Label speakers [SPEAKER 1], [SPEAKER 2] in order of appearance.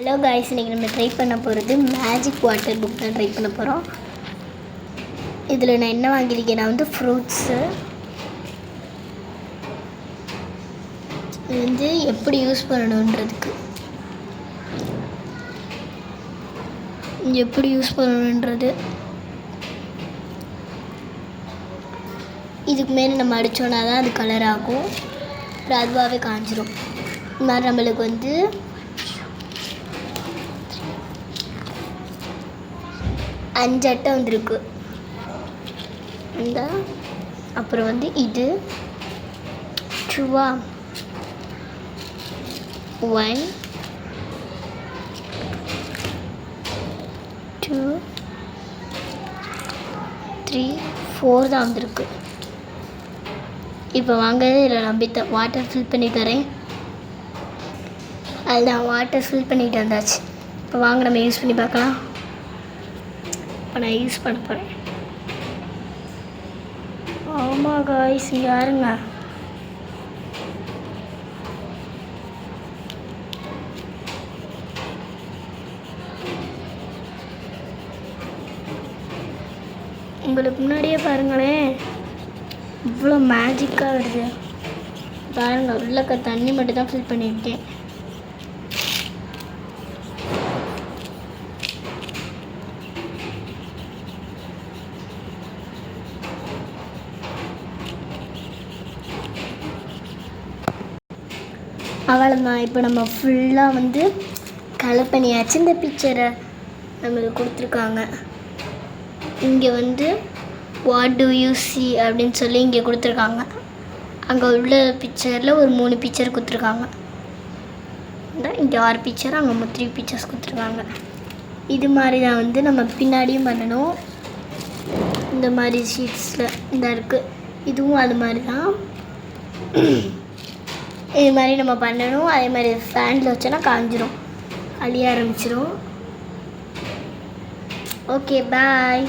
[SPEAKER 1] Hello guys, இன்றைக்கி நம்ம try பண்ண போகிறது மேஜிக் வாட்டர் புக் தான் ட்ரை பண்ண போகிறோம். இதில் நான் என்ன வாங்கியிருக்கேன்னா ஃப்ரூட்ஸு. இது எப்படி யூஸ் பண்ணணுன்றதுக்கு இதுக்கு மேலே நம்ம அடித்தோன்னா தான் அது கலர் ஆகும். அப்புறம் அதுவாகவே காஞ்சிரும். இந்த மாதிரி நம்மளுக்கு 5 அட்டை வந்திருக்கு. இந்த அப்புறம் இது ட்ரூவா 1 2 3 4 தான் வந்திருக்கு. இப்போ வாங்க இதில் நம்பி வாட்டர் ஃபில் பண்ணி தரேன். அதில் நான் வாட்டர் ஃபில் பண்ணிட்டு வந்தாச்சு. இப்போ வாங்க நம்ம யூஸ் பண்ணி பார்க்கலாம். இப்போ நான் யூஸ் பண்ண போகிறேன். ஆமாம் காய்ஸ், யாருங்க உங்களுக்கு முன்னாடியே பாருங்களேன், இவ்வளோ மேஜிக்காக வருது பாருங்கள். உள்ளக்க தண்ணி மட்டும் தான் ஃபில் பண்ணியிருக்கேன். அவ்வளோதான். இப்போ நம்ம ஃபுல்லாக கலர் பண்ணியாச்சு. இந்த பிக்சரை நம்மளுக்கு கொடுத்துருக்காங்க. இங்கே வாட் டு யூ சி அப்படின்னு சொல்லி இங்கே கொடுத்துருக்காங்க. அங்கே உள்ள பிக்சரில் ஒரு 3 பிக்சர் கொடுத்துருக்காங்க. இங்கே 6 பிக்சர், அங்கே 3 பிக்சர்ஸ் கொடுத்துருக்காங்க. இது மாதிரி தான் நம்ம பின்னாடியும் பண்ணணும். இந்த மாதிரி ஷீட்ஸில் இந்த இருக்குது. இதுவும் அது மாதிரி தான். இது மாதிரி நம்ம பண்ணணும். அதே மாதிரி ஃபேனில் வச்சோன்னா காஞ்சிரும், அழிய ஆரம்பிச்சிடும். ஓகே, பாய்.